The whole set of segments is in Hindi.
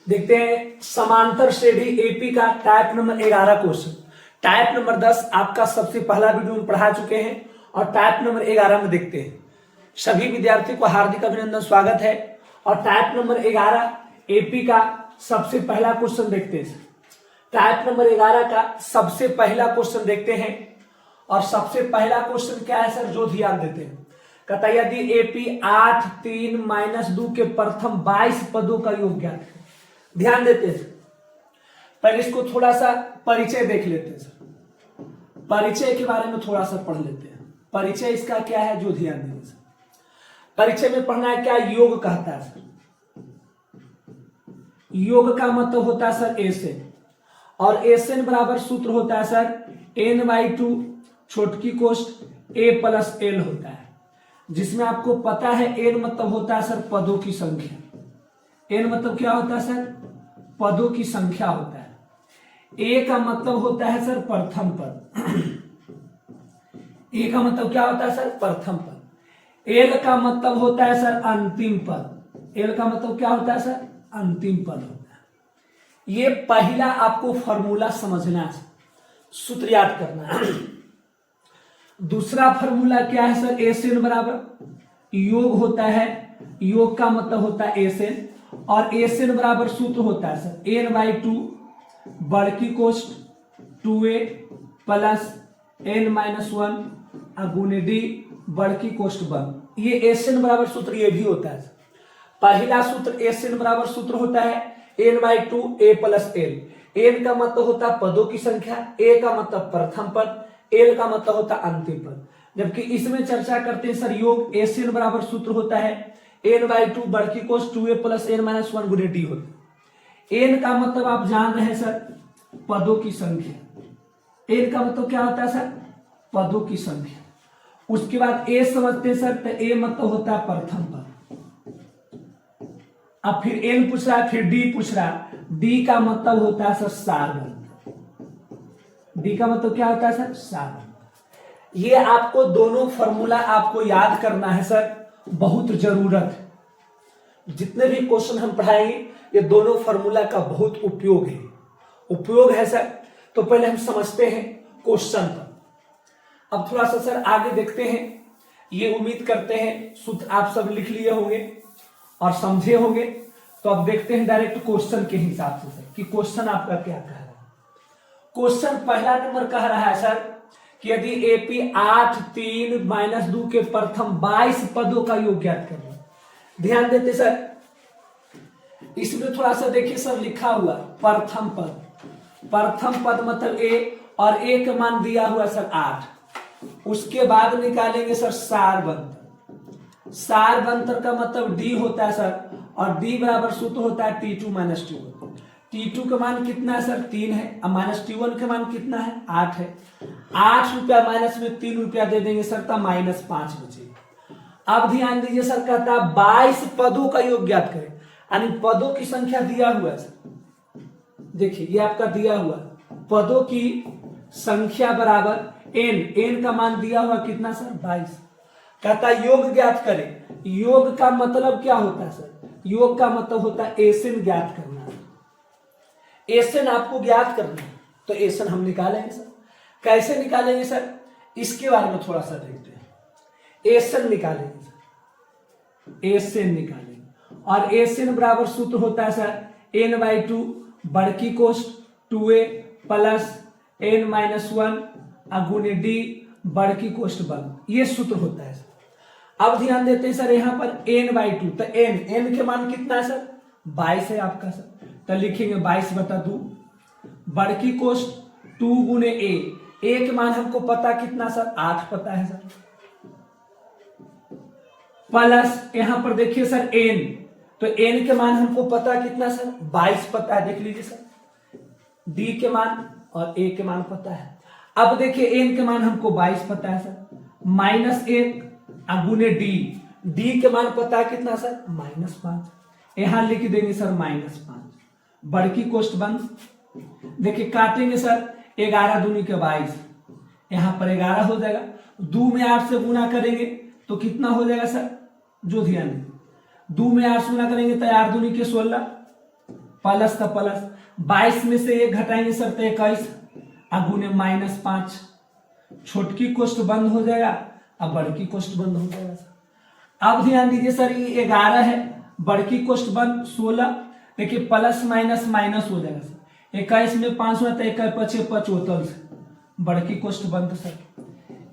देखते हैं समांतर श्रेणी एपी का type number 11 question. Type number 10 आपका सबसे पहला वीडियो में पढ़ा चुके हैं और टाइप नंबर 11 में देखते हैं। सभी विद्यार्थियों को हार्दिक अभिनंदन, स्वागत है। और टाइप नंबर 11 एपी का सबसे पहला क्वेश्चन देखते हैं। टाइप नंबर 11 का सबसे पहला क्वेश्चन देखते हैं। और सबसे पहला क्वेश्चन क्या है सर, जो ध्यान देते हैं, कहता है यदि एपी 8 3 -2 के प्रथम 22 पदों का योग ज्ञात है। ध्यान देते हैं, पहले इसको थोड़ा सा परिचय देख लेते हैं सर। परिचय के बारे में थोड़ा सा पढ़ लेते हैं। परिचय इसका क्या है, जो ध्यान देंगे सर। परिचय में पढ़ना है क्या, योग कहता है सर। योग का मतलब होता है सर एसएन, और एसएन बराबर सूत्र होता है सर n/2 छोटकी कोष्ठ a + l होता है, जिसमें आपको पता है n मतलब होता है सर पदों की संख्या। n मतलब क्या होता है सर, पदों की संख्या होता है। a का मतलब होता है सर प्रथम पद। a का मतलब क्या होता है सर, प्रथम पद। l का मतलब होता है सर अंतिम पद। l का मतलब क्या होता है सर, अंतिम पद होता है। ये पहला आपको फॉर्मूला समझना है, सूत्र याद करना है। दूसरा फॉर्मूला क्या है सर, एसएन बराबर योग होता है। योग का मतलब होता है एसएन, और एसएन बराबर सूत्र होता है सर n/2 बड़की कोष्ठ 2a + n-1 गुणे d बड़की कोष्ठ 1। ये एसएन बराबर सूत्र ये भी होता है। पहला सूत्र एसएन बराबर सूत्र होता है n/2 a + l। n का मतलब होता है पदों की संख्या, a का मतलब प्रथम पद, l का मतलब होता है अंतिम पद। जबकि इसमें चर्चा करते हैं सर योग एसएन बराबर सूत्र होता है n/2 बड़की कोष्ठ 2a + n-1 गुणे d होता है। n का मतलब आप जान रहे हैं सर पदों की संख्या। n का मतलब क्या होता है सर, पदों की संख्या। उसके बाद a समझते हैं सर, तो a मतलब होता है प्रथम पद। अब फिर n पूछ रहा है, फिर d पूछ रहा है। d का मतलब होता है सर सारवंत। d का मतलब क्या होता है सर, सारवंत। ये आपको दोनों फॉर्मूला आपको याद करना है सर, बहुत जरूरत है। जितने भी क्वेश्चन हम पढ़ाएंगे ये दोनों फॉर्मूला का बहुत उपयोग है सर। तो पहले हम समझते हैं क्वेश्चन पर। अब थोड़ा सा सर आगे देखते हैं। ये उम्मीद करते हैं सूत्र आप सब लिख लिए होंगे और समझे होंगे। तो अब देखते हैं डायरेक्ट क्वेश्चन के हिसाब से सर कि क्वेश्चन आपका क्या कह रहा है। क्वेश्चन पहला नंबर कह रहा है सर कि यदि एपी 8 3 -2 के प्रथम 22 पदों का योग ज्ञात करना। ध्यान देते सर, इसमें थोड़ा सा देखिए सर लिखा हुआ प्रथम पद। प्रथम पद मतलब a, और a का मान दिया हुआ सर 8। उसके बाद निकालेंगे सर सारवंतर। सारवंतर का मतलब d होता है सर, और d बराबर सूत्र होता है T2 - T1। T2 का मान कितना है सर, 3 है। अब -T1 का मान कितना है, 8 है। 8 रुपया माइनस में 3 रुपया दे देंगे सर, तब -5 बचेगा। अब ध्यान दीजिए सर, कहता है 22 पदों का योग ज्ञात करें, यानी पदों की संख्या दिया हुआ है सर। देखिए ये आपका दिया हुआ पदों की संख्या बराबर n का मान दिया हुआ कितना सर, 22। कहता है योग ज्ञात करें। योग का मतलब क्या होता है सर, योग का मतलब होता है एसएन ज्ञात करना। एसएन आपको ज्ञात करना है, तो एसएन हम निकालेंगे सर। कैसे निकालेंगे सर, इसके बारे में थोड़ा सा देखते हैं। एसएन निकालेंगे सर, एसएन निकालेंगे, और एसएन बराबर सूत्र होता है सर n/2 बड़की कोष्ठ 2a + n-1 गुणे d बड़की कोष्ठ 1। ये सूत्र होता है सर। अब ध्यान देते हैं सर यहाँ पर n/2, तो n के मान कितना है सर, 22 है आपका सर। तो लिखेंगे 22/2 बड़की कोष्ठ 2 गुणे a के मान हमको पता कितना सर, 8 पता है सर, प्लस यहां पर देखिए सर n, तो n के मान हमको पता कितना सर, 22 पता है। देख लीजिए सर, d के मान और a के मान पता है। अब देखिए n के मान हमको 22 पता है सर, -1 गुणे d के मान पता है कितना सर, -5। यहां लिख देंगे सर -5 बड़की कोष्ठ बंद। देखिए काटेंगे सर, 11 दूनी के 22, यहां पर 11 हो जाएगा। 2 में 8 से गुना करेंगे तो कितना हो जाएगा सर, जो ध्यान 2 में 8 से गुना करेंगे तो 8 दूनी के 16, प्लस का प्लस, 22 में से 1 घटाएंगे सर तो 21, गुने -5, छोटकी कोष्ठ बंद हो जाएगा, अब बड़की कोष्ठ बंद हो जाएगा सर। अब ध्यान दीजिए सर, ये 11 है, बड़की कोष्ठ बंद 16, देखिए प्लस माइनस माइनस हो जाएगा सर, 21 में 5 में तो 21 पचे 75, बड़की कोष्ठ बंद सर।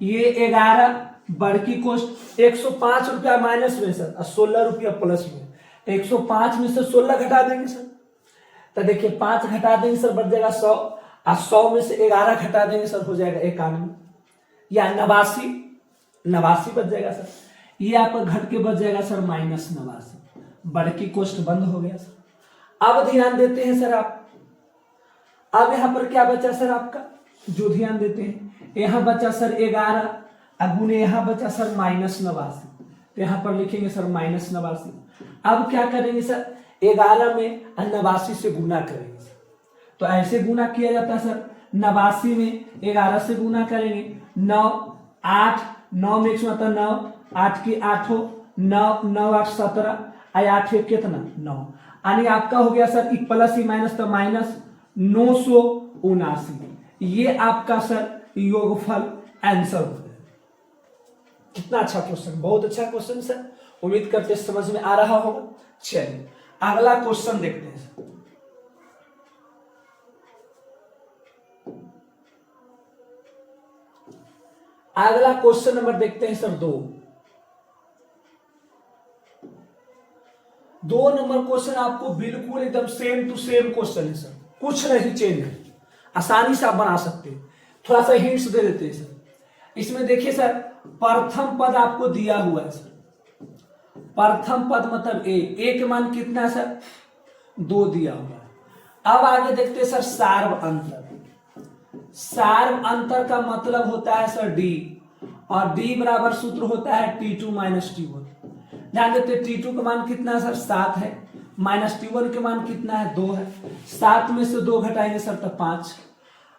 ये 11 बड़की कोष्ठ 105 रुपया माइनस में सर और 16 रुपया प्लस में, 105 में से 16 घटा देंगे सर, तो देखिए 5 घटा देंगे सर बच जाएगा 100, और 100 में से 11 घटा देंगे सर हो जाएगा 91 या 89 बच जाएगा सर। ये आपका घट के बच जाएगा सर -89, बड़की कोष्ठ बंद हो गया सर। अब ध्यान देते हैं सर आप, अब यहां पर क्या बचा सर आपका, जो ध्यान देते हैं यहां बचा सर 11, गुने यहां बचा सर -89, तो यहां पर लिखेंगे सर -89। अब क्या करेंगे सर, 11 में 89 से गुना करेंगे सर, तो ऐसे गुना किया जाता है सर, 89 में 11 से गुना करेंगे, 9 8 9 में 9 8 की 8 9 9 8 17, 8 कितना 9, यानी आपका हो गया सर प्लस ही माइनस तो माइनस 979। ये आपका सर योगफल आंसर हो गया। कितना अच्छा क्वेश्चन, बहुत अच्छा क्वेश्चन सर, उम्मीद करते समझ में आ रहा होगा। चलिए अगला क्वेश्चन देखते हैं सर। अगला क्वेश्चन नंबर देखते हैं सर 2 नंबर क्वेश्चन आपको बिल्कुल एकदम सेम टू सेम क्वेश्चन है सर, कुछ नहीं चेंज है, आसानी से आप बना सकते हैं। थोड़ा सा हिंट्स दे देते हैं सर। इसमें देखिए सर, प्रथम पद आपको दिया हुआ है सर, प्रथम पद मतलब ए के मान कितना है सर 2 दिया हुआ है। अब आगे देखते हैं सर सार्व अंतर। सार्व अंतर का मतलब होता है सर डी, और डी बराबर सूत्र होता है T2 - T1। ध्यान देते हैं T2 का मान कितना है सर 7 है, माइनस T1 के मान कितना है 2 है, 7 में से 2 घटाएंगे सर तो 5।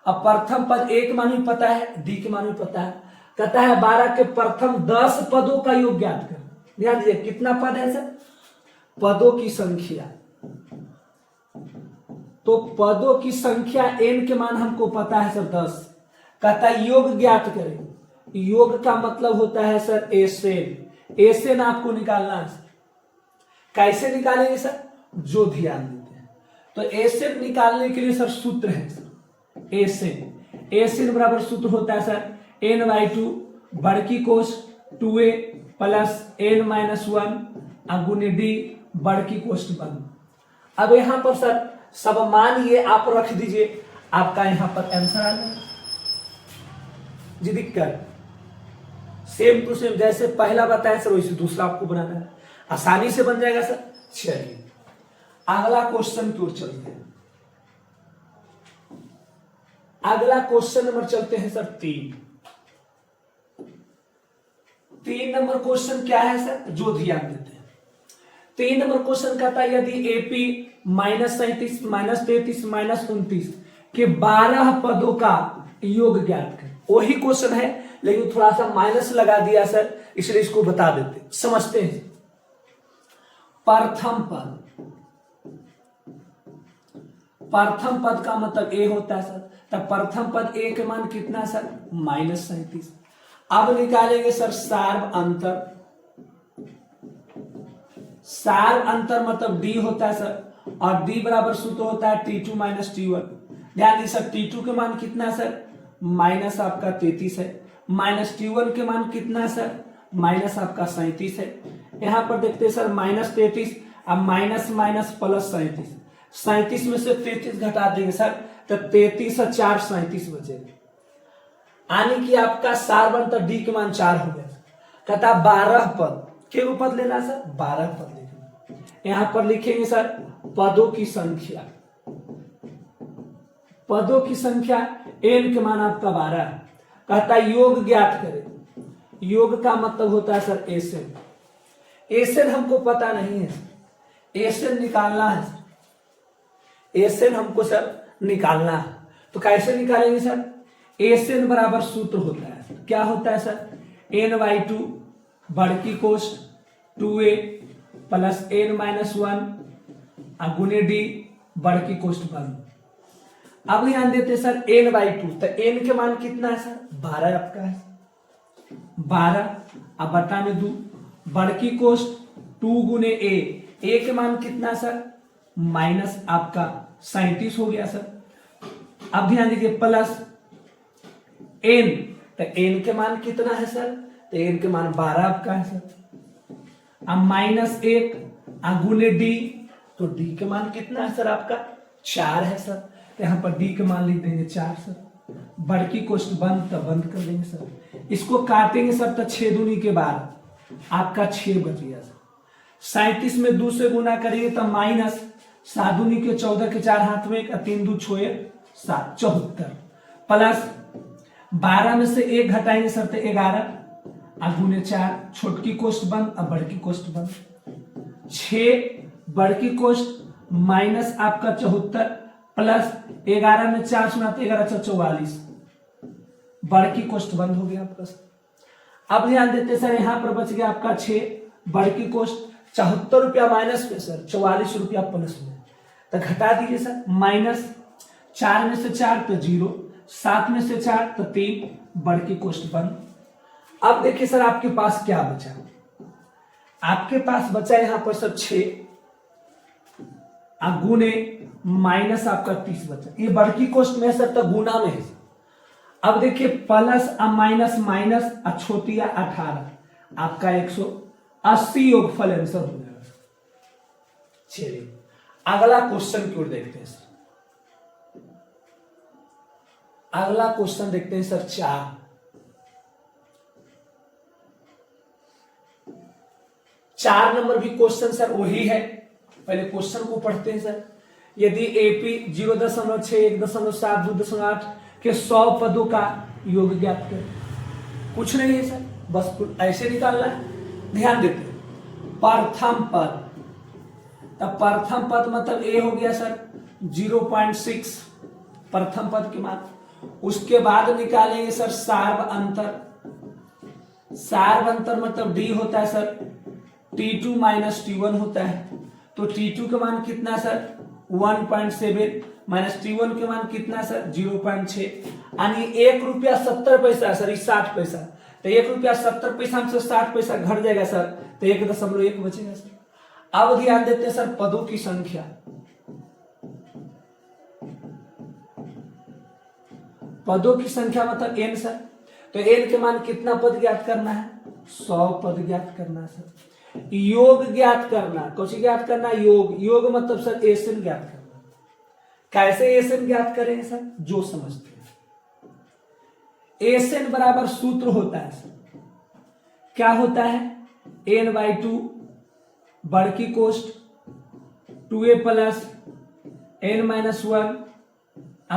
अब प्रथम पद ए के मान भी पता है, डी के मान भी पता है, कहता है 12 के प्रथम 10 पदों का योग ज्ञात कर। ध्यान दीजिए कितना पद है सर, पदों की संख्या, तो पदों की संख्या n के मान हमको पता है सर 10, कहता है योग ज्ञात करें। योग का मतलब होता है सर एसेन, एसेन आपको निकालना है सर। कैसे निकालेंगे सर, जो ध्यान देते हैं, तो एसेन निकालने के लिए सर सूत्र है सर एसेन, एसेन बराबर सूत्र होता है सर n/2 बड़की कोष 2a प्लस n-1 गुने डी बड़की कोष्ठ बंद। अब यहां पर सर सब मान ये आप रख दीजिए, आपका यहां पर आंसर आ जाएगा जी। दिक्कत सेम टू सेम जैसे पहला बताया सर वैसे दूसरा आपको बनाना है, आसानी से बन जाएगा सर। चलिए अगला क्वेश्चन की ओर चलते हैं। अगला क्वेश्चन नंबर चलते हैं सर 3 नंबर क्वेश्चन क्या है सर, जो ध्यान देते हैं। 3 नंबर क्वेश्चन कहता है यदि एपी -37 -33 -29 के 12 पदों का योग ज्ञात करें। वही क्वेश्चन है लेकिन थोड़ा सा माइनस लगा दिया सर, इसलिए इसको बता देते समझते हैं। प्रथम पद का मतलब ए होता है सर, तब प्रथम पद ए के मान कितना सर -37। अब निकालेंगे सर सार्व अंतर। सार्व अंतर मतलब डी होता है सर, और डी बराबर सूत्र होता है T2 - T1। ध्यान दीजिए सर T2 के मान कितना है सर माइनस आपका 33 है, माइनस T1 के मान कितना है सर माइनस आपका 37 है। यहां पर देखते हैं सर -33 अब माइनस माइनस प्लस 37, 37 में से 33 घटा देंगे सर तो 33 और 4 37 बचेगा, यानी कि आपका सार्व अंतर डी के मान 4 हो गया। कहता 12 पद के पद लेना सर 12 पद लिखेंगे, यहां पर लिखेंगे सर पदों की संख्या, पदों की संख्या n के मान आपका 12। कहता योग ज्ञात करें। योग का मतलब होता है सर एसेन, एसेन हमको पता नहीं है, एसेन निकालना है, एसेन हमको सर निकालना है। तो कैसे निकालेंगे सर, एसेन बराबर सूत्र होता है, क्या होता है सर n/2 बड़की कोष्ठ 2a प्लस n-1 गुने डी बढ़ की कोष्ठ बंद। अब ध्यान देते सर n/2, तो n के मान कितना है सर 12 आपका है 12, अब बटा में 2 बढ़ की कोष्ठ 2 गुने a के मान कितना सर माइनस आपका 37 हो गया सर। अब ध्यान दीजिए प्लस n, तो n के मान कितना है सर, तो n के मान 12 आपका है सर। अब माइनस 1 गुने d, तो d के मान कितना है सर आपका 4 है सर, तो यहाँ पर d के मान लिख देंगे 4 सर। बढ़ की कोष्ठ बंद, तो बंद कर देंगे सर। इसको काटेंगे सर तो 6 दूनी के 12 आपका 6 बच गया सर। 37 में 2 से गुना करेंगे तो माइनस 7 दूनी के 14 के 4 हाथ में 3 2 6 7 74 प्लस 12 में से 1 घटाएंगे सर तो 11 गुने 4 छोटकी कोष्ठ बंद, अब बढ़ की कोष्ठ बंद 6 बढ़ की कोष्ठ माइनस आपका 74 प्लस 11 में 4 सुना तो 11 44 बढ़ की कोष्ठ बंद हो गया आपका। अब ध्यान देते सर यहां पर बच गया आपका 6 बढ़ की कोष्ठ 74 रुपया माइनस में सर 44 रुपया प्लस में, तो घटा दीजिए सर माइनस 4 में से 4 तो 0, 7 में से 4 तो 3 बढ़ की कोष्ठ बंद। अब देखिए सर आपके पास क्या बचा, आपके पास बचा यहां पर सर 6 गुने माइनस आपका 30 बचा, ये बढ़ की कोष्ठ में सर तो गुना में है। अब देखिए प्लस माइनस माइनस छोटिया 18 आपका 180 योगफल आंसर हो जाएगा। चलिए अगला क्वेश्चन की ओर देखते हैं सर। अगला क्वेश्चन देखते हैं सर 4 नंबर भी क्वेश्चन सर वही है। पहले क्वेश्चन को पढ़ते हैं सर। यदि एपी 0.6 1.7 2.8 के 100 पदों का योग ज्ञात करें। कुछ नहीं है सर, बस ऐसे निकालना है। ध्यान देते हैं प्रथम पद, तब प्रथम पद मतलब ए हो गया सर 0.6 प्रथम पद के मान। उसके बाद निकालेंगे सर सार्व अंतर। सार्व अंतर मतलब डी होता है सर T2 माइनस T1 होता है, तो T2 का मान कितना सर 1.7 माइनस T1 के मान कितना सर 0.6, यानी 1 रुपया 70 पैसा सर 60 पैसा, तो 1 रुपया 70 पैसा से 60 पैसा घट जाएगा सर, तो 1.1 बचेगा सर। अब ध्यान देते हैं सर पदों की संख्या। पदों की संख्या मतलब n सर, तो n के मान कितना पद ज्ञात करना है 100 पद ज्ञात करना है सर। योग ज्ञात करना, कुछ ज्ञात करना योग, योग मतलब सर एसन ज्ञात करना। कैसे एसन ज्ञात करेंगे सर, जो समझते हैं। एसन बराबर सूत्र होता है सर, क्या होता है n/2 बढ़ की कोष्ठ 2a प्लस n-1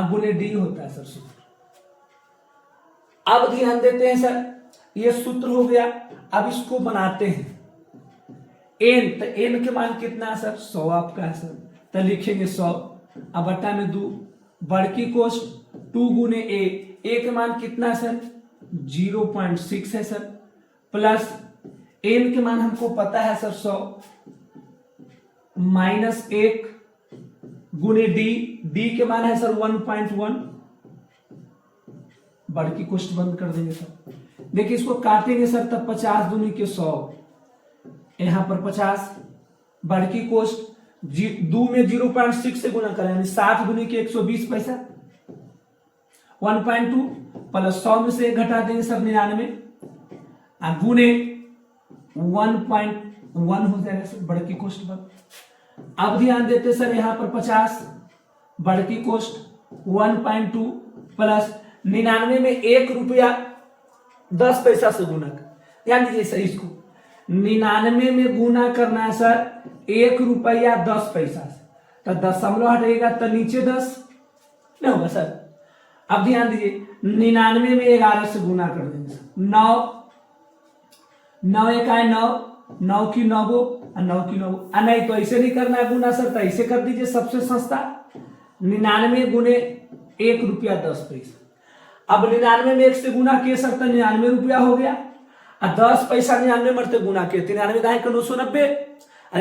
गुने डी होता है सर सूत्र। अब ध्यान देते हैं सर ये सूत्र हो गया। अब इसको बनाते हैं n, तो n के मान कितना है सर 100 आपका है सर, तो लिखेंगे 100 अब बटा में 2 बढ़ की कोष्ठ 2 गुने a के मान कितना है सर 0.6 है सर, प्लस n के मान हमको पता है सर 100 माइनस 1 गुने d के मान है सर 1.1 बढ़ की कोष्ठ बंद कर देंगे सर। देखिए इसको काटेंगे सर तब 50 दूनी के 100, यहां पर 50 बढ़ की कोष्ठ 2 में 0.6 से गुना करें यानी 60 दूनी के 120 पैसा 1.2 प्लस 100 में से घटा देंगे सर 99 गुने 1.1 हो जाएगा सर बढ़ की कोष्ठ पर। अब ध्यान देते सर यहां पर 50 बढ़ की कोष्ठ 1.2 प्लस 99 में 1 रुपया 10 पैसा से गुना कर। ध्यान दीजिए सर इसको 99 में गुना करना है सर 1 रुपया 10 पैसा से, तो दशमलव हटेगा तो नीचे 10 नहीं होगा सर। अब ध्यान दीजिए 99 में 11 से गुना कर देंगे 9 9 1 आए 9 9 की 9 9 की 9 नहीं तो ऐसे नहीं करना है गुना सर, तो ऐसे कर दीजिए सबसे सस्ता 99 गुने 1 रुपया 10 पैसा। अब 99 में 1 से गुना किए सर तो 99 रुपया हो गया और 10 पैसा 99 मरते गुना किए 93 990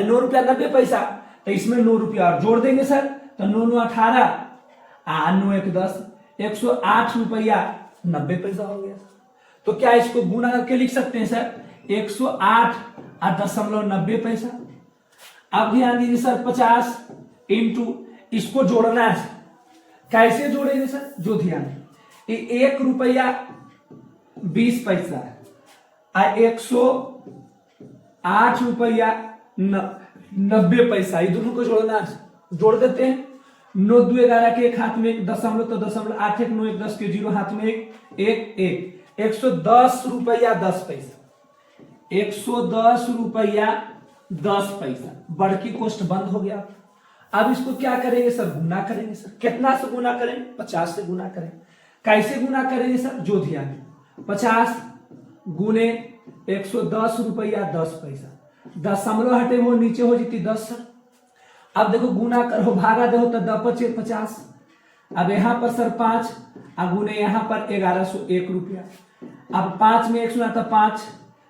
9 रुपया 90 पैसा, तो इसमें 9 रुपया और जोड़ देंगे सर तो 9 9 18 9 1 10, 108 रुपया 90 पैसा हो गया। तो क्या इसको गुना करके लिख सकते हैं सर 108.90 पैसा। अब ध्यान दीजिए सर 50 इंटू, इसको जोड़ना है। कैसे जोड़ेंगे सर, जो ध्यान, 1 रुपया 20 पैसा और 108 रुपया 90 पैसा, ये दोनों को जोड़ना है। जोड़ देते हैं। 9 2 11 के एक हाथ में 1 दशमलव, तो दशमलव 8 1 9 1 10 के 0 हाथ में 1 110 रुपया 10 पैसा, 110 रुपया 10 पैसा। बड़की कोष्ठ बंद हो गया। अब इसको क्या करेंगे सर, गुना करेंगे सर। कितना से गुना करेंगे, 50 से गुना करेंगे। कैसे गुना करेंगे सर, जो ध्यान, 50 गुने 110 रुपया 10 पैसा, दशमलव हटे वो नीचे हो जाती 10 सर। अब देखो गुना करो, भागा दो तो 10 × 50। अब यहाँ पर सर 5 गुने यहाँ पर 1101 रुपया। अब 5 में 1 सुना था 5,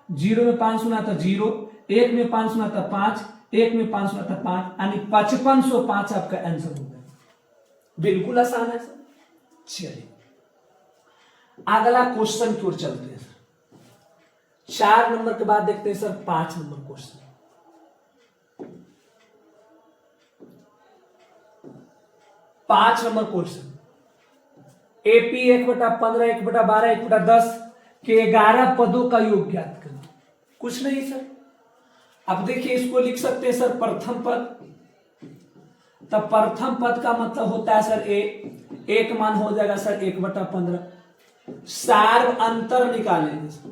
0 में 5 सुना था 0, 1 में 5 सुना था 5, 1 में 5 सुना था 5, यानी 5505 आपका आंसर हो गया। बिल्कुल आसान है सर। चलिए अगला क्वेश्चन की ओर चलते हैं सर। 4 नंबर के बाद देखते हैं sir 5 number question. 5 number question, AP 1/15 1/12 1/10 के 11 पदों का योग ज्ञात करना। कुछ नहीं सर, अब देखिए इसको लिख सकते हैं सर प्रथम पद। तब प्रथम पद का मतलब होता है सर एक मान हो जाएगा सर 1/15। सार्व अंतर निकालेंगे सर।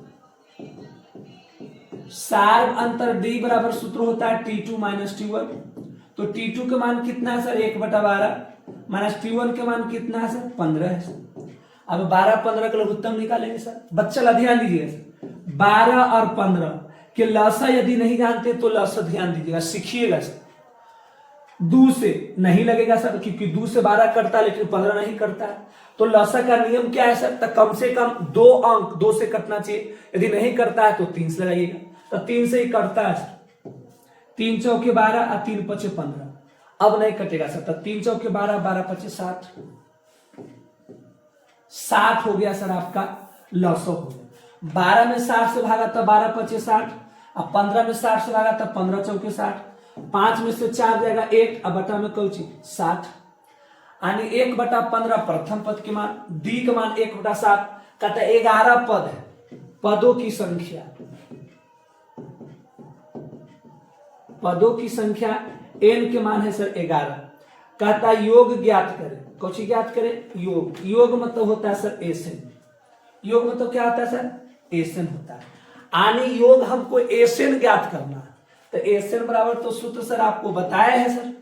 सार्व अंतर डी बराबर सूत्र होता है T2 - T1। तो T2 का मान कितना है सर 1/12 माइनस T1 के मान कितना है सर 15 है सर। अब 12 15 का लघुत्तम निकालेंगे सर। बच्चा ध्यान दीजिएगा सर, 12 और 15 के लसा यदि नहीं जानते तो लसा ध्यान दीजिएगा, सीखिएगा सर। 2 से नहीं लगेगा सर, क्योंकि 2 से 12 करता है लेकिन 15 नहीं करता है। तो लसा का नियम क्या है सर, तो कम से कम 2 अंक 2 से कटना चाहिए। यदि नहीं करता है तो 3 से लगाइएगा, तो 3 से ही कटता है सर। 3 चौके 12 और 3 पचे 15। अब नहीं कटेगा सर, तो 3 चौके 12 12 पचे 60 60 हो गया सर आपका लसो हो गया। 12 में 60 से भागा तो 12 पचे 60, अब 15 में 60 से भागा तो 15 चौके 60, 5 में से 4 जाएगा 1, अब बटा में कौची 60, यानी 1/15 प्रथम पद के मान, डी का मान 1/7, कहता 11 पद है। पदों की संख्या, पदों की संख्या n के मान है सर 11। कहता योग ज्ञात करें। कौची ज्ञात करें, योग। योग मतलब होता है सर एसएन। योग मतलब क्या होता है सर, एसएन होता है। आनी योग हमको एसएन ज्ञात करना है। तो एसएन बराबर तो सूत्र सर आपको बताया है सर,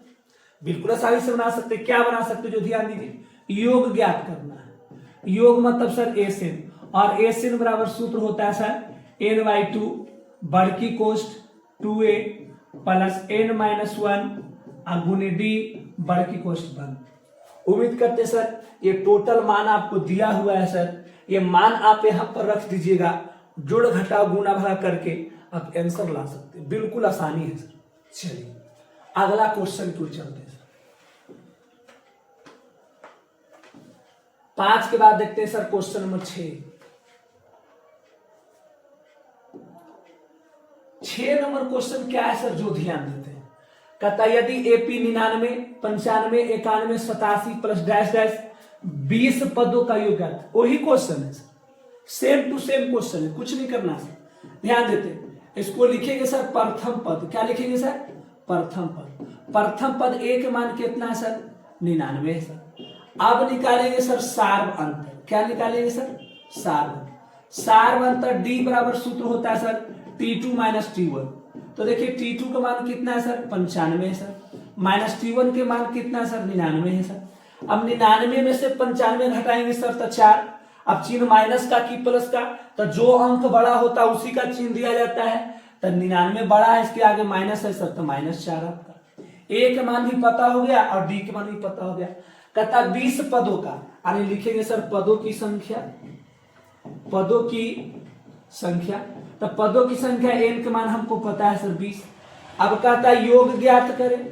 बिल्कुल आसानी से बना सकते। क्या बना सकते, जो ध्यान दीजिए, योग ज्ञात करना है। योग मतलब सर एसएन, और एसएन बराबर सूत्र होता है सर n/2 बड़की कोष्ठ 2a प्लस n-1 गुने डी बड़की कोष्ठ बंद। उम्मीद करते सर ये टोटल मान आपको दिया हुआ है सर, ये मान आप यहां पर रख दीजिएगा, जोड़ घटाव गुना भाग करके आप आंसर ला सकते हैं। बिल्कुल आसानी है सर। चलिए अगला क्वेश्चन की ओर चलते हैं सर। 5 के बाद देखते हैं sir question number 6 number question क्या है सर, जो ध्यान देते हैं। कहता यदि एपी 99 95 91 87 प्लस डैश डैश 20 पदों का योग है। वही क्वेश्चन है sir, same to same question है, कुछ नहीं करना सर। ध्यान देते हैं, इसको लिखेंगे सर प्रथम पद। क्या लिखेंगे सर, प्रथम पद। प्रथम पद एक मान कितना है सर 99 है सर। अब निकालेंगे सर सार्व अंतर। क्या निकालेंगे सर, सार्व अंतर। सार्व अंतर डी बराबर सूत्र होता है सर T2 - T1। तो देखिए T2 का मान कितना है सर 95 है सर, माइनस T1 के मान कितना है सर 99 है सर। अब 99 में से 95 घटाएंगे सर तो 4। अब चिन्ह माइनस का की प्लस का, तो जो अंक बड़ा होता है उसी का चिन्ह दिया जाता है। तो 99 बड़ा है, इसके आगे माइनस है सर, तो -4 आपका। ए के मान भी पता हो गया और डी के मान भी पता हो गया। कहता 20 पदों का, यानी लिखेंगे सर पदों की संख्या, पदों की संख्या। तो पदों की संख्या n के मान हमको पता है सर 20। अब कहता योग ज्ञात करें।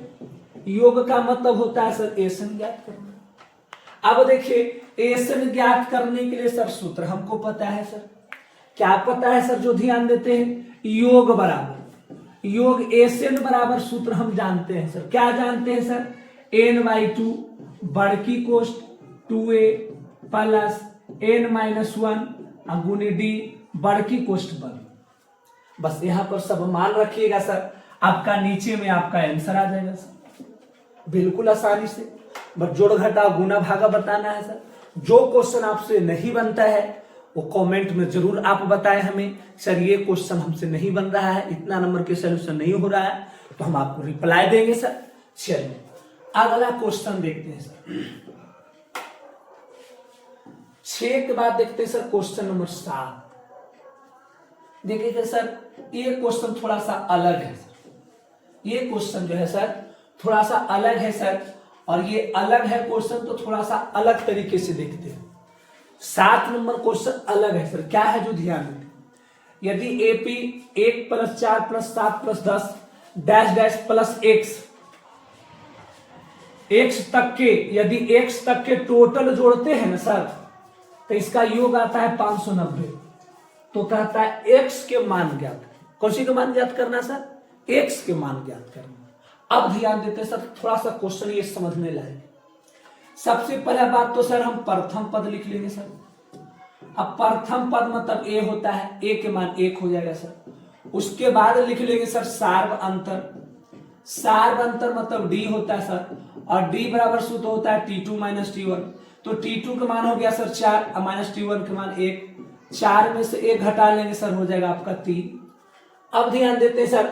योग का मतलब होता है सर एसन ज्ञात करना। अब देखिए एसन ज्ञात करने के लिए सर सूत्र हमको पता है सर, क्या पता है सर, जो ध्यान देते हैं, योग बराबर योग एसन बराबर सूत्र हम जानते हैं सर, क्या जानते हैं सर, n/2 बड़की कोष्ट 2a प्लस n-1 गुने डी बड़की कोष्ट 1। बस यहां पर सब मान रखिएगा सर, आपका नीचे में आपका आंसर आ जाएगा सर, बिल्कुल आसानी से। बस जोड़ घटा गुना भागा बताना है सर। जो क्वेश्चन आपसे नहीं बनता है वो कमेंट में जरूर आप बताएं हमें, सर ये क्वेश्चन हमसे नहीं बन रहा है, इतना नंबर के सोल्यूशन नहीं हो रहा है, तो हम आपको रिप्लाई देंगे सर। चलिए अगला क्वेश्चन देखते हैं सर। 6 के बाद देखते हैं सर क्वेश्चन नंबर 7। देखिए सर ये क्वेश्चन थोड़ा सा अलग है सर, ये क्वेश्चन जो है सर थोड़ा सा अलग है सर, और ये अलग है क्वेश्चन तो थोड़ा सा अलग तरीके से देखते हैं। 7 नंबर क्वेश्चन अलग है सर, क्या है जो ध्यान दें, यदि AP 1 + 4 + 7 + 10 dash dash plus x तक के, यदि x तक के टोटल जोड़ते हैं ना सर तो इसका योग आता है 590। तो कहता है x के मान ज्ञात, कौन सी के मान ज्ञात करना सर, x के मान ज्ञात करना। अब ध्यान देते हैं सर, थोड़ा सा क्वेश्चन ये समझने लायक। सबसे पहला बात तो सर हम प्रथम पद लिख लेंगे सर। अब प्रथम पद मतलब a होता है, a के मान 1 हो जाएगा सर। उसके बाद लिख लेंगे सर सार्व अंतर, सार्व अंतर मतलब d होता है सर, और d बराबर सूत्र होता है t2 - t1। तो t2 का मान हो गया सर 4 और -t1 का मान 1, 4 में से 1 घटा लेंगे सर हो जाएगा आपका 3। अब ध्यान देते हैं सर,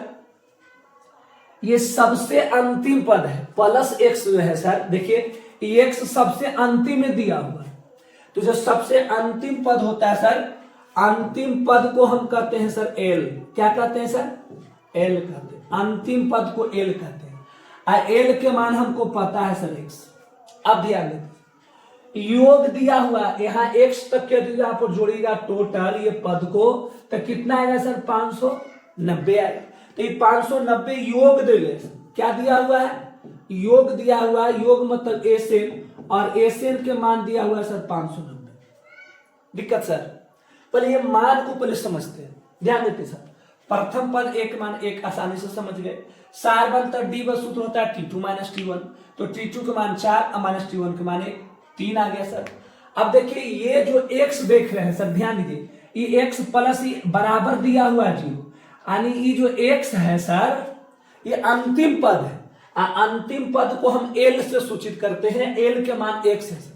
ये सबसे अंतिम पद है प्लस x जो है सर, देखिए x सबसे अंतिम में दिया हुआ है, तो जो सबसे अंतिम पद होता है सर, अंतिम पद को हम कहते हैं सर l। क्या कहते हैं सर, l कहते हैं, अंतिम पद को l कहते हैं, और l के मान हमको पता है सर x। अब ध्यान दें, योग दिया हुआ यहाँ x तक के यदि आप जोड़िएगा टोटल ये पद को तो कितना आएगा सर, 590 आएगा। तो ये 590 योग दे ले, क्या दिया हुआ है, योग दिया हुआ है, योग मतलब एसेन, और एसेन के मान दिया हुआ है सर 590। दिक्कत सर, पहले ये मान को पहले समझते हैं, ध्यान देते सर। प्रथम पद 1 मान 1 आसानी से समझ गए। सार्व अंतर d बस सूत्र होता है t2 - t1, तो t2 का मान 4 और -t1 का मान 3 आ गया सर। अब देखिए ये जो x देख रहे हैं सर, ध्यान दीजिए, ये x प्लस बराबर दिया हुआ है 0, यानी ये जो x है सर ये अंतिम पद है, अंतिम पद को हम l से सूचित करते हैं, l के मान x है सर।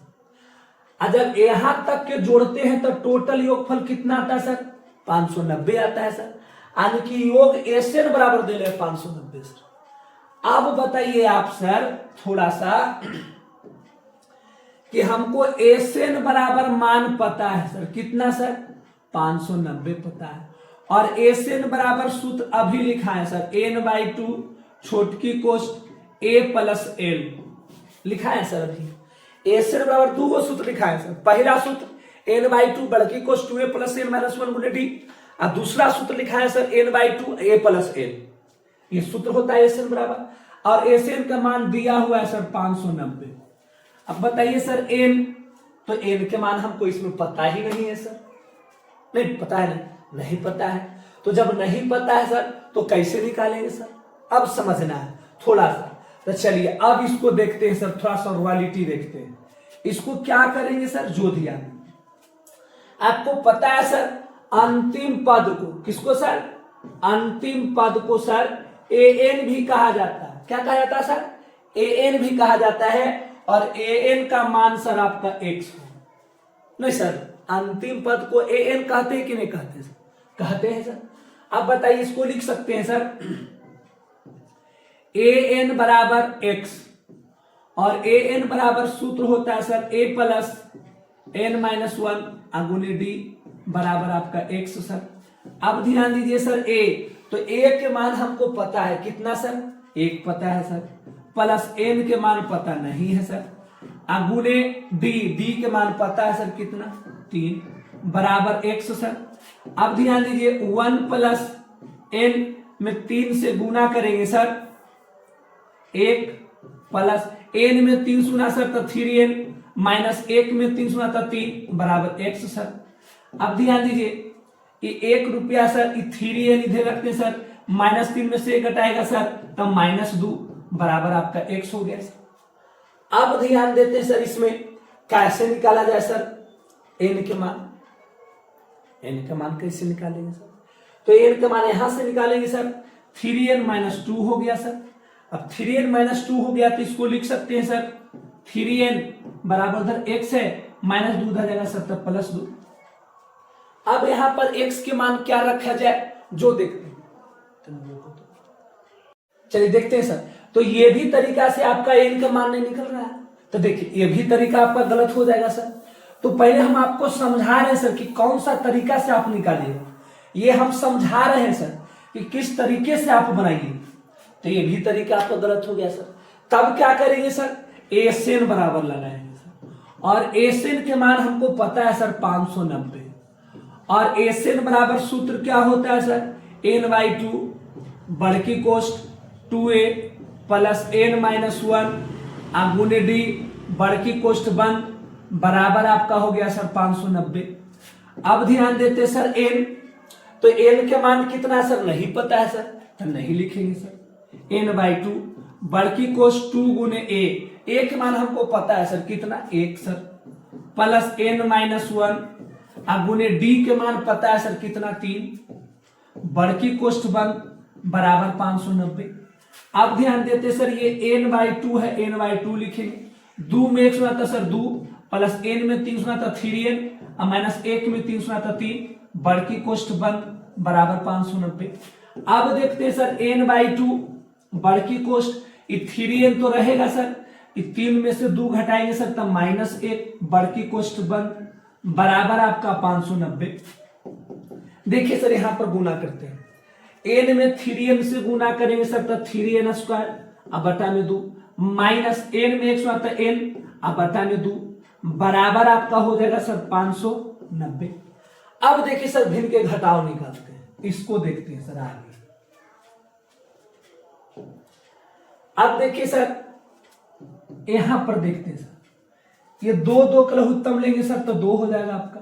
जब यहां तक के जोड़ते हैं तो टोटल योगफल कितना आता है सर, 590 आता है सर, यानी कि योग एसेन बराबर दे रहे 590 सर। अब बताइए आप सर थोड़ा सा कि हमको एसेन बराबर मान पता है सर, कितना सर, 590 पता है, और एसेन बराबर सूत्र अभी लिखा है सर n/2 छोटकी कोष्ट a + l लिखा है सर। अभी एसेन बराबर 2 सूत्र लिखा है सर। पहला सूत्र n/2 बड़की कोष्ट 2a + n-1 गुणे d, और दूसरा सूत्र लिखा है सर n/2 a + l। ये सूत्र होता है एसेन बराबर, और एसेन का मान दिया हुआ है सर 590। अब बताइए सर n, तो n के मान हमको इसमें पता ही नहीं है सर, नहीं पता है, नहीं पता है, तो जब नहीं पता है सर तो कैसे निकालेंगे सर, अब समझना है थोड़ा सा। तो चलिए अब इसको देखते हैं सर, थोड़ा सा रॉयलिटी देखते हैं। इसको क्या करेंगे सर, जो दिया आपको पता है सर, अंतिम पद को, किसको सर, अंतिम पद को सर an भी कहा जाता है। क्या कहा जाता है सर, an भी कहा जाता है, और an का मान सर आपका x हो, नहीं सर, अंतिम पद को an कहते हैं कि नहीं कहते सर, कहते हैं सर। अब बताइए इसको लिख सकते हैं सर an बराबर x, और an बराबर सूत्र होता है सर a + n-1 गुणे d बराबर आपका x सर। अब ध्यान दीजिए सर a, तो a के मान हमको पता है, कितना सर, 1 पता है सर, प्लस n के मान पता नहीं है सर, गुणे d के मान पता है सर कितना, 3 बराबर x सर। अब ध्यान दीजिए 1 + n में 3 से गुना करेंगे सर 1 प्लस एन में 3 शून्य सर तो 3n माइनस 1 में 3 शून्य तो 3 बराबर x सर। अब ध्यान दीजिए कि 1 रुपया सर 3n इधर रखते सर, माइनस 3 में से 1 घटाएगा सर तो -2 बराबर आपका x हो गया सर। अब ध्यान देते हैं सर इसमें कैसे निकाला जाए सर n के मान। n का मान कैसे निकालेंगे सर? तो n का मान यहां से निकालेंगे सर, 3n माइनस 2 हो गया सर। अब 3n माइनस 2 हो गया तो इसको लिख सकते हैं सर 3n बराबर उधर x है, माइनस 2 उधर जाएगा सर तब +2। अब यहां पर x के मान क्या रखा जाए जो देखते हैं, चलिए देखते हैं सर। तो ये भी तरीका से आपका n का मान नहीं निकल रहा है, तो देखिए ये भी तरीका आपका गलत हो जाएगा सर। तो पहले हम आपको समझा रहे हैं सर कि कौन सा तरीका से आप निकालिएगा, ये हम समझा रहे हैं सर कि किस तरीके से आप बनाइए। तो ये भी तरीका आपका गलत हो गया सर। तब क्या करेंगे सर, एसएन बराबर लगाएंगे सर, और एसएन के मान हमको पता है सर 590, और एसएन बराबर सूत्र क्या होता है सर, n/2 बड़की कोष्ठ 2a प्लस n-1 गुने d बड़की कोष्ठ 1 बराबर आपका हो गया सर 590। अब ध्यान देते सर n, तो n के मान कितना सर नहीं पता है सर, तो नहीं लिखेंगे सर। n/2 बड़की कोष्ठ 2 गुने a के मान हमको पता है सर कितना 1 सर, प्लस n-1 गुने d के मान पता है सर कितना 3 बड़की कोष्ठ 1 बराबर 590। अब ध्यान देते सर ये n/2 है, n/2 लिखेंगे, 2 में 1 सुना था सर 2 प्लस n में 3 सुना था 3n और माइनस 1 में 3 सुना था 3 बड़की कोष्ठ 1 बराबर 590। अब देखते हैं सर n/2 बड़की कोष्ठ 3n तो रहेगा सर, 3 में से 2 घटाएंगे सर तब -1 बड़की कोष्ठ 1 बराबर आपका 590। देखिए सर यहां पर गुना करते हैं, n में 3n से गुना करेंगे सर तब 3n² अब बटा में 2 माइनस n में 1 आता n अब बटा में 2 बराबर आपका हो जाएगा सर 590। अब देखिए सर भिन्न के घटाव निकालते हैं, इसको देखते हैं सर आगे। अब देखिए सर यहां पर देखते हैं सर, ये 2 का लघुत्तम लेंगे सर तो 2 हो जाएगा आपका,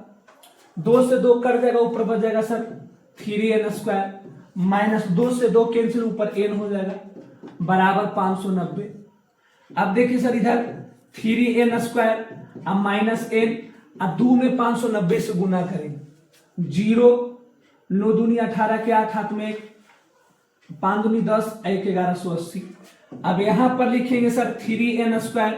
2 से 2 कट जाएगा, ऊपर बच जाएगा सर 3n² माइनस 2 से 2 कैंसिल, ऊपर n हो जाएगा बराबर 590। अब देखिए सर इधर 3n² अब माइनस n अब 2 में 590 से गुना करेंगे, 0 9 दूनी 18 के 8 हाथ में 5 दूनी 10 1 1180। अब यहां पर लिखेंगे सर 3n²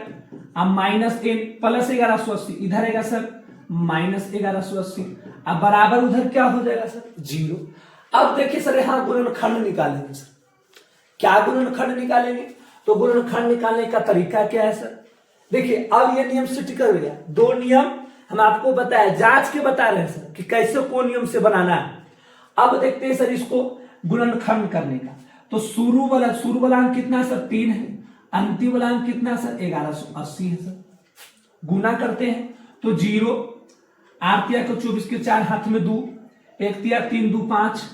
अब माइनस n प्लस 1180 इधर आएगा सर माइनस 1180 अब बराबर उधर क्या हो जाएगा सर 0। अब देखिए सर यहां गुणनखंड निकालेंगे सर, क्या गुणनखंड निकालेंगे, तो गुणनखंड निकालने का तरीका क्या है सर, देखिए अब ये नियम से टिक गया, 2 नियम हम आपको बताया, जांच के बता रहे हैं सर कि कैसे कौन नियम से बनाना है। अब देखते हैं सर इसको गुणनखंड करने का, तो शुरू वाला अंक कितना सर 3 है, अंतिम वाला अंक कितना सर 1180 है सर। गुना करते हैं तो 0 8 को 24 के 4 हाथ में 2 1 3 2 5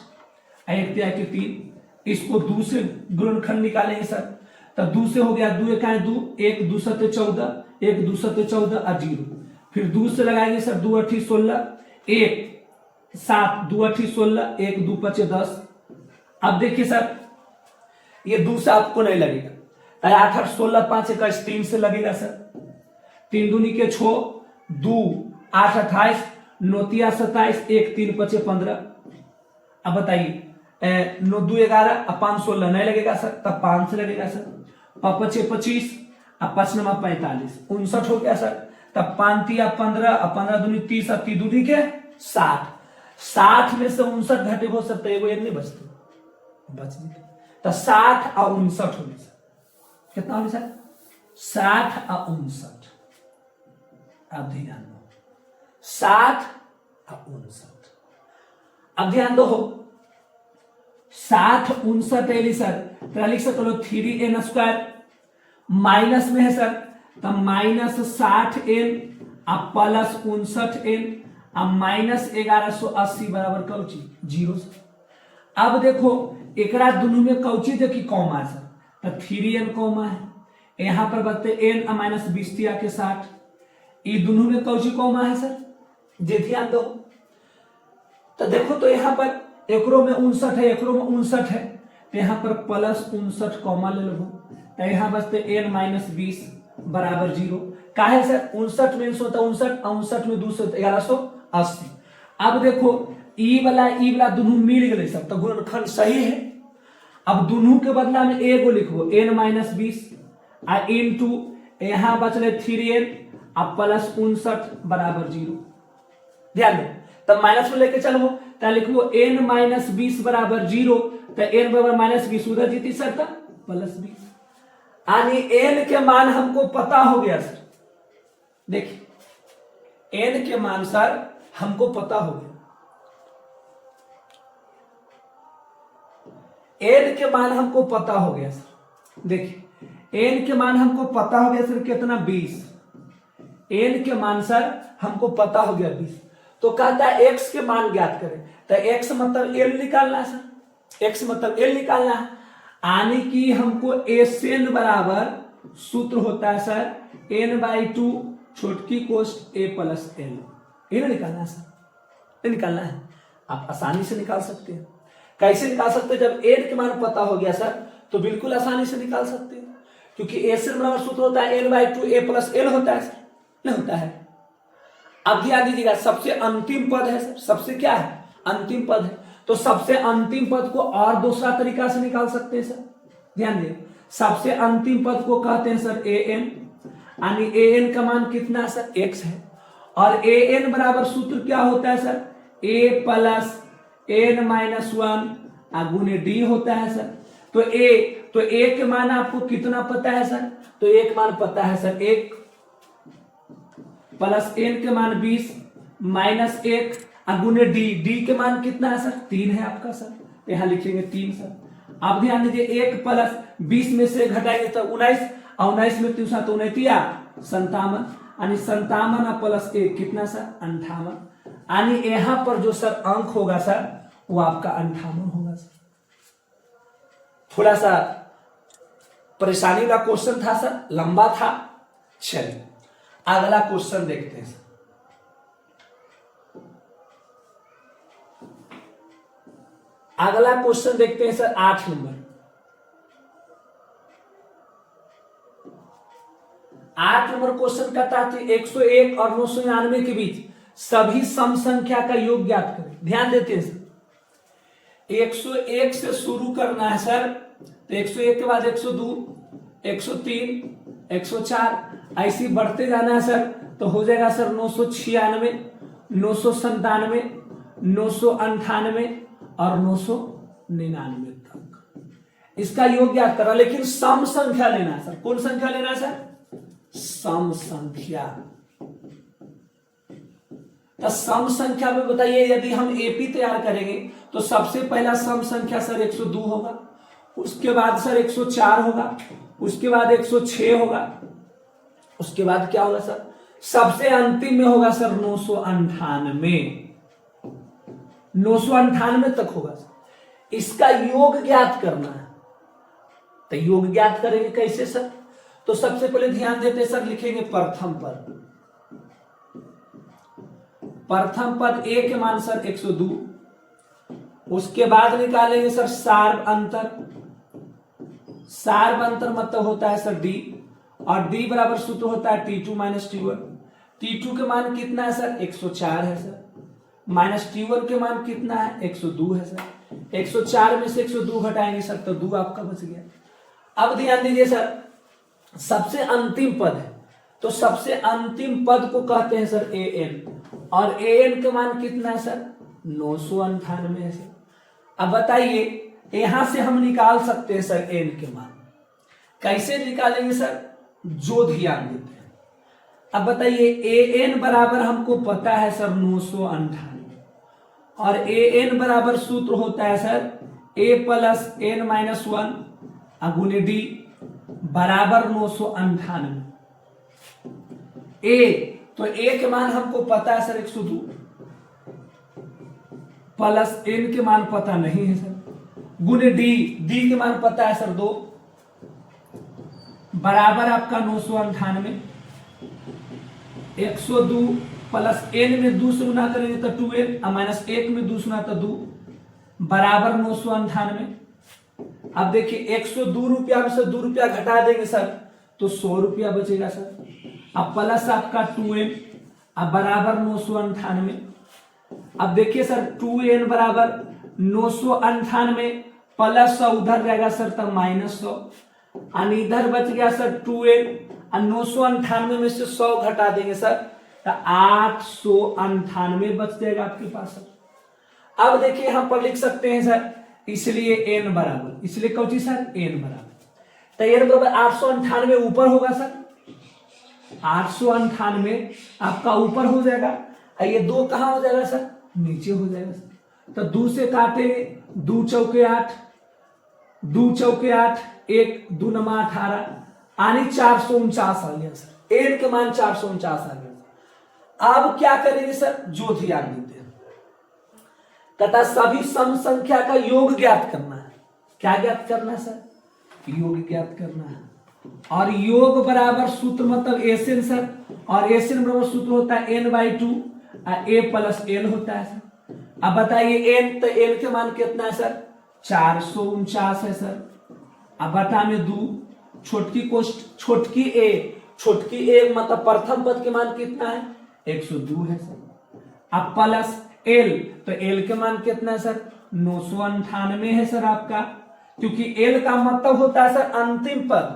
1 के 3, इसको 2 से गुणनखंड निकालेंगे सर, तब 2 से हो गया 2 1 2 1 2 7 14 1 2 7 14 और 0, फिर 2 से लगाएंगे सर 2 8 16 1 7 2 8 16 1 2 5 10। अब देखिए सर ये 2 से आपको नहीं लगेगा, 8 8 16 5 21 3 से लगेगा सर, 3 दूनी के 6 2 8 28 9 3 27 1 3 5 15। अब बताइए 9 2 11 अब 5 16 नहीं लगेगा सर, तब 5 से लगेगा सर, 5 5 25 अब 5 9 45 59 हो गया सर, तब 5 3 15 अब 15 दूनी 30 अब 3 दूनी के 60 60 में से 59 घटे हो सकता है, एक नहीं बचते बच नहीं, तो 60 और 59 होगी सर, कितना होगी सर 60 और 59। अब ध्यान दो 60 और 59, अब ध्यान दो 60 59 सर, तो लिख सकते हो 3n² माइनस में है सर, तब माइनस 60n अब प्लस 59n अब माइनस 1180 बराबर कौची 0 सर। अब देखो एकरा दोनों में कौची देखी कॉमा है सर, तो 3n कॉमा है, यहां पर बचते n माइनस 20 दिया के 60, ये दोनों में कौची कौमा है सर, जे ध्यान दो। तो देखो तो यहाँ पर एकरो में 59 है, एकरो में 59 है, तो यहाँ पर प्लस 59 कॉमा ले लो, तो यहाँ बचते n माइनस 20 बराबर 0। काहे सर 59 में 59, 59 में 200 1180। अब देखो ई वाला दोनों मिल गए सब, तो गुणनखंड सही है। अब दोनों के बदला में एगो लिखो n माइनस 20 आ इनटू यहाँ बचले 3n अब प्लस 59 बराबर 0। ध्यान दो, तब माइनस में लेके चलो, तो लिखो n माइनस 20 बराबर 0, तो n बराबर माइनस 20 उधर जीती सर था प्लस 20, यानी n के मान हमको पता हो गया सर। देखिए n के मान सर हमको पता हो गया, n के मान हमको पता हो गया सर। देखिए n के मान हमको पता हो गया सर कितना 20, n के मान सर हमको पता हो गया 20। तो कहता है x के मान ज्ञात करें, तो x मतलब l निकालना है सर, x मतलब l निकालना है, यानी कि हमको SN बराबर सूत्र होता है सर n/2 छोटकी कोष्ट a प्लस l, ये निकालना है सर, ये निकालना है। आप आसानी से निकाल सकते हैं। कैसे निकाल सकते हैं? जब n के मान पता हो गया सर तो बिल्कुल आसानी से निकाल सकते हैं, क्योंकि SN बराबर सूत्र होता है n/2 a प्लस l होता है सर, नहीं होता है। अब ध्यान दीजिएगा, सबसे अंतिम पद है सर, सबसे क्या है अंतिम पद है, तो सबसे अंतिम पद को और दूसरा तरीका से निकाल सकते हैं सर। ध्यान दें, सबसे अंतिम पद को कहते हैं सर an, यानी an का मान कितना है सर x है, और an बराबर सूत्र क्या होता है sir a plus n minus 1 गुने d होता है सर। तो a के मान आपको कितना पता है सर, तो एक मान पता है सर 1 प्लस n के मान 20 माइनस 1 गुने d के मान कितना है सर 3 है आपका सर, यहां लिखेंगे 3 सर। अब ध्यान दीजिए 1 प्लस 20 में से घटाएंगे तो 19, और 19 में 3 तो 59 57, यानी 57 प्लस 1 कितना सर 58, यानी यहां पर जो सर अंक होगा सर वो आपका 58 होगा सर। थोड़ा सा परेशानी का क्वेश्चन था सर, लंबा था। चलिए अगला क्वेश्चन देखते हैं। अगला क्वेश्चन देखते हैं सर 8 नंबर। 8 नंबर क्वेश्चन कहता है 101 और 999 के बीच सभी सम संख्या का योग ज्ञात करें। ध्यान देते हैं सर, 101 से शुरू करना है सर, तो 101 के बाद 102 103 104 ऐसी बढ़ते जाना है सर, तो हो जाएगा सर 996 997 998 और 999 तक इसका योग ज्ञात करा। लेकिन सम संख्या लेना है सर, कौन संख्या लेना है सर सम संख्या। तो सम संख्या में बताइए, यदि हम एपी तैयार करेंगे तो सबसे पहला सम संख्या सर 102 होगा, उसके बाद सर 104 होगा, उसके बाद 106 होगा, उसके बाद क्या होगा सर सबसे अंतिम में होगा सर 998 तक होगा सर। इसका योग ज्ञात करना है, तो योग ज्ञात करेंगे कैसे सर, तो सबसे पहले ध्यान देते सर लिखेंगे प्रथम पद। प्रथम पद a के मान सर 102, उसके बाद निकालेंगे सर सार्व अंतर। सार्व अंतर मतलब होता है सर d, और d बराबर सूत्र होता है t2 माइनस t1। t2 के मान कितना है सर 104 है सर, माइनस t1 के मान कितना है 102 है सर। 104 में से 102 घटाएंगे सर तो 2 आपका बच गया। अब ध्यान दीजिए सर, सबसे अंतिम पद है, तो सबसे अंतिम पद को कहते हैं सर an, और an के मान कितना है सर 998 है सर। अब बताइए यहां से हम निकाल सकते हैं सर n के मान, कैसे निकालेंगे सर जो ध्यान देते हैं। अब बताइए an बराबर हमको पता है सर 998, और an बराबर सूत्र होता है sir a plus n minus 1 गुने d बराबर 998। तो a के मान हमको पता है सर 102, प्लस n के मान पता नहीं है सर, गुने d के मान पता है सर 2 बराबर आपका 998, 102 प्लस n में 2 से गुना करेंगे तो 2n, माइनस 1 में 2 गुना तो 2 बराबर 998। अब देखिए 102 रुपया में से 2 रुपया घटा देंगे सर तो 100 रुपया बचेगा सर। अब प्लस आपका 2n, अब बराबर 998। अब देखिए सर 2n बराबर 998 प्लस 100 उधर रहेगा सर तब -100, और इधर बच गया सर 2n, और 998 में से 100 घटा देंगे सर तो 898 बच जाएगा आपके पास सर। अब देखिए यहाँ पर लिख सकते हैं सर, इसलिए n बराबर, इसलिए कौन सी सर n बराबर, तो n बराबर 898 ऊपर होगा सर, 898 आपका ऊपर हो जाएगा, और ये 2 कहां हो जाएगा सर नीचे हो जाएगा सर। तो 2 से काटेंगे, 2 चौके 8, 2 चौके 8, 1 2 नमा 18, यानी 449 आ गया सर, n के मान 449 आ गया। अब क्या करेंगे सर, जो ध्यान देते हैं तथा सभी सम संख्या का योग ज्ञात करना है। क्या ज्ञात करना है सर, योग ज्ञात करना है। और योग बराबर सूत्र मतलब एसएन सर, और एसएन बराबर सूत्र होता है n/2 a प्लस l होता है सर। अब बताइए n, तो n के मान कितना है सर 449 है सर। अब बटा में 2, छोटकी a मतलब प्रथम पद के मान कितना है 102 है सर। अब प्लस l, तो l के मान कितना है सर 998 है सर आपका, क्योंकि l का मतलब होता है सर अंतिम पद,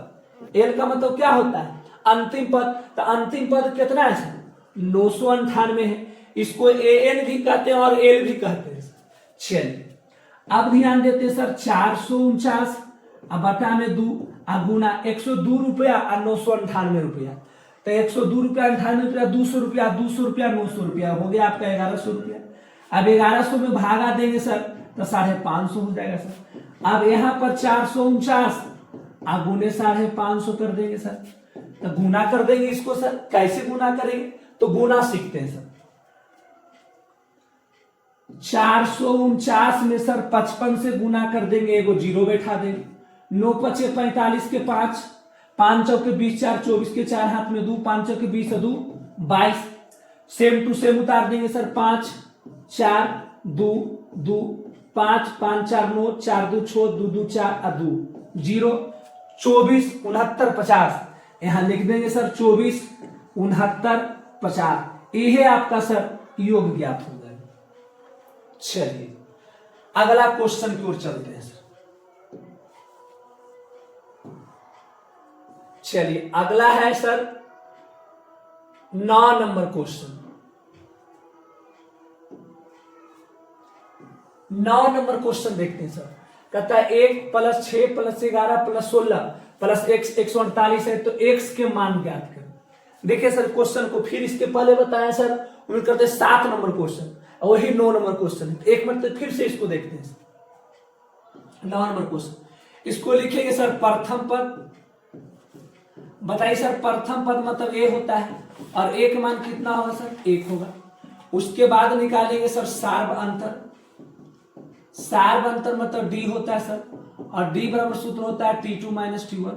l का मतलब क्या होता है अंतिम पद, तो अंतिम पद कितना है सर 998 है, इसको an भी कहते हैं और l भी कहते हैं। चलिए अब ध्यान देते हैं सर 449 अब बटा में 2 गुना 102 रुपया और 998 रुपया, तो 102 रुपया 98 रुपया 200 रुपया 200 रुपया 900 रुपया हो गया आपका 1100 रुपया। अब 1100 में भागा देंगे सर तो 550 हो जाएगा सर। अब यहाँ पर 449 गुने 550 कर देंगे सर, तो गुना कर देंगे इसको सर। कैसे गुना करेंगे, तो गुना सीखते हैं सर। 449 में सर 55 से गुना कर देंगे, एगो जीरो बैठा देंगे, 9 पचे 45 के 5, 5 चौके 20 4 24 के 4 हाथ में 2, 5 चौके 20 2 22, सेम टू सेम उतार देंगे सर। 5 4 2 2 5 5 4 9 4 2 6 2 2 4 2 0 24 69 50, यहां लिख देंगे सर 24 69 50। यह आपका सर योग ज्ञात हो जाएगा। चलिए अगला क्वेश्चन की ओर चलते हैं सर। चलिए अगला है sir 9 number question. 9 number question देखते हैं सर। कहता है 1 + 6 + 11 + 16 + x 148 है, तो x के मान ज्ञात करें। देखिए सर क्वेश्चन को फिर इसके पहले बताया सर, उम्मीद करते हैं 7 नंबर क्वेश्चन, वही 9 नंबर क्वेश्चन है। एक मिनट फिर से इसको देखते हैं। 9 नंबर क्वेश्चन, इसको लिखेंगे सर प्रथम पद। बताइए सर प्रथम पद मतलब a होता है, और a का मान कितना होगा सर 1 होगा। उसके बाद निकालेंगे सर सार्व अंतर। सार्व अंतर मतलब d होता है सर, और d बराबर सूत्र होता है t2 - t1।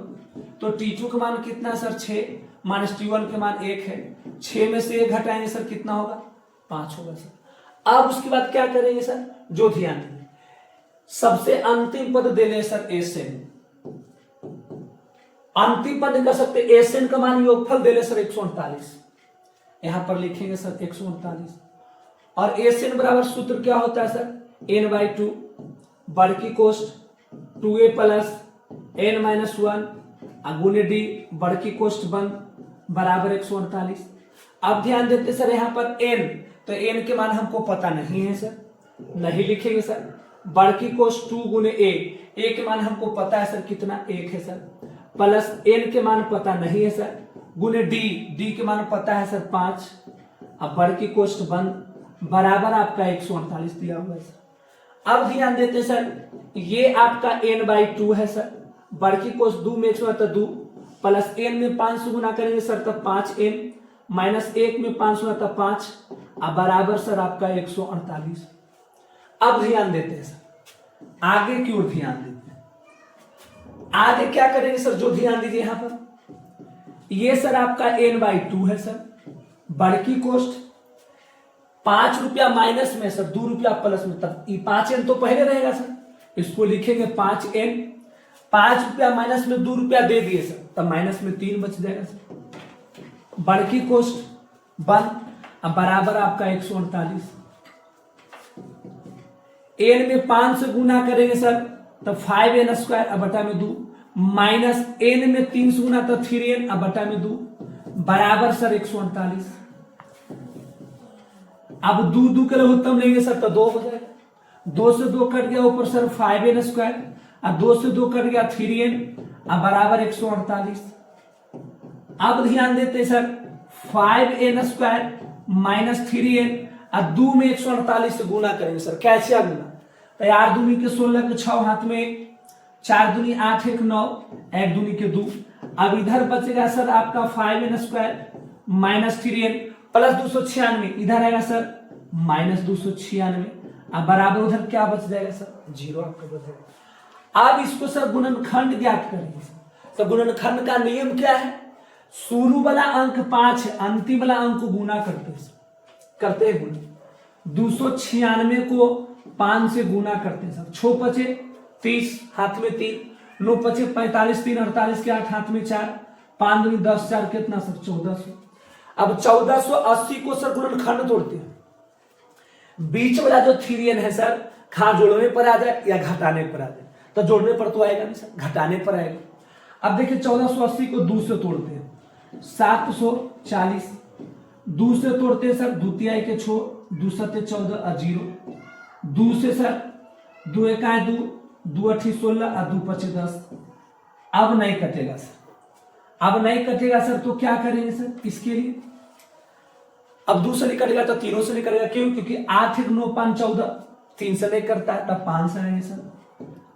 तो t2 का मान कितना है सर 6, माइनस t1 के मान 1 है। 6 में से 1 घटाएंगे सर कितना होगा 5 होगा सर। अब उसके बाद क्या करेंगे सर, जो ध्यान देंगे, सबसे अंतिम पद दे लें सर एसएन। अंतिम पद कर सकते, एसएन का मान योगफल दे लें सर 148, यहां पर लिखेंगे सर 148। और एसएन बराबर सूत्र क्या होता है सर n/2 बड़की कोष्ठ 2a + n - 1 गुने d बड़की कोष्ठ बंद बराबर 148। अब ध्यान देते सर यहां पर n, तो n के मान हमको पता नहीं है सर, नहीं लिखेंगे सर। बड़की कोष्ठ 2 गुने a के मान हमको पता है सर कितना 1 है सर, प्लस n के मान पता नहीं है सर, गुने d के मान पता है सर 5। अब बड़की कोष्ठ बंद बराबर आपका 148 दिया हुआ है सर। अब ध्यान देते सर, ये आपका n/2 है सर, बड़की कोष्ठ 2 में 1 तो 2, प्लस n में 5 से गुना करेंगे सर तब 5n, माइनस 1 में 5 हुआ तब 5, अब बराबर सर आपका 148। अब ध्यान देते हैं सर, आगे की ओर ध्यान देते हैं। आगे क्या करेंगे सर, जो ध्यान दीजिए यहां पर ये सर आपका n/2 है सर, बड़की कोष्ठ 5 रुपया माइनस में सर 2 रुपया प्लस में, तब ये 5n तो पहले रहेगा सर, इसको लिखेंगे 5n, 5 रुपया माइनस में 2 रुपया दे दिए सर, तब माइनस में 3 बच जाएगा सर। बड़की कोष्ठ 1 अब बराबर आपका 148, n में 5 से गुना करेंगे सर तो 5n² अब बटा में 2, माइनस n में 3 से गुना तो 3n अब बटा में 2 बराबर सर 148। अब 2 के लघुत्तम लेंगे सर तो 2 हो जाएगा, 2 से 2 कट गया ऊपर सर 5n² और 2 से 2 कट गया 3n अब बराबर 148। अब ध्यान देते हैं सर 5n² माइनस 3n और 2 में 148 से गुना करेंगे सर, कैसे गुना, तो 8 दूनी के 16 के 6 हाथ में 4 दूनी 8 1 9 1 दूनी के 2। अब इधर बचेगा सर आपका 5n² माइनस 3n प्लस 296, इधर आएगा सर माइनस 296, अब बराबर उधर क्या बच जाएगा सर 0 आपका बच जाएगा। अब इसको सर गुणनखंड ज्ञात करेंगे, तो गुणनखंड का नियम क्या है, शुरू वाला अंक 5 है, अंतिम वाला अंक को गुना करते हैं गुना, 296 को 5 से गुना करते हैं सर, 6 पचे 30 हाथ में 3, 9 पचे 45 3 48 के 8 हाथ में 4, 5 दूनी 10 4 कितना सर 1400। अब 1480 को सर गुणनखंड तोड़ते हैं, बीच वाला जो 3n है सर खा जोड़ने पर आ जाए या घटाने पर आ जाए, तो जोड़ने पर तो आएगा नहीं सर, घटाने पर आएगा। अब देखिए 1480 को 2 से तोड़ते हैं 740, 2 से तोड़ते हैं सर द्वितीय के 6, 2 7 14 और 0, 2 से सर 2 1 2, 2 8 16 और 2 5 10। अब नहीं कटेगा सर, अब नहीं कटेगा सर तो क्या करेंगे सर इसके लिए, अब 2 से नहीं कटेगा तो 3 से नहीं कटेगा, क्यों, क्योंकि 8 1 9 5 14 3 से नहीं करता है, तब 5 से आएंगे सर,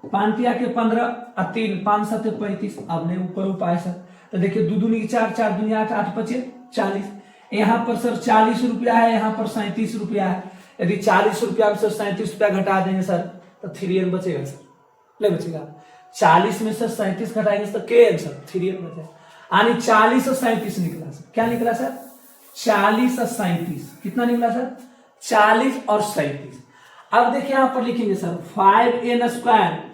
5 के 15 और 3 5 7 35। अब नहीं ऊपर उपाय सर, तो देखिए 2 दूनी 4 4 दूनी 8 8 5 40, यहाँ पर सर 40 रुपया है, यहाँ पर 37 रुपया है, यदि 40 रुपया में से 37 रुपया घटा देंगे सर तो 3n बचेगा सर, नहीं बचेगा, 40 में से 37 घटाएंगे तो kn सर 3n बचेगा, यानी 40 और 37 निकला सर, क्या निकला सर 40 और 37, कितना निकला सर 40 और 37। अब देखिए यहां पर लिखेंगे सर 5n²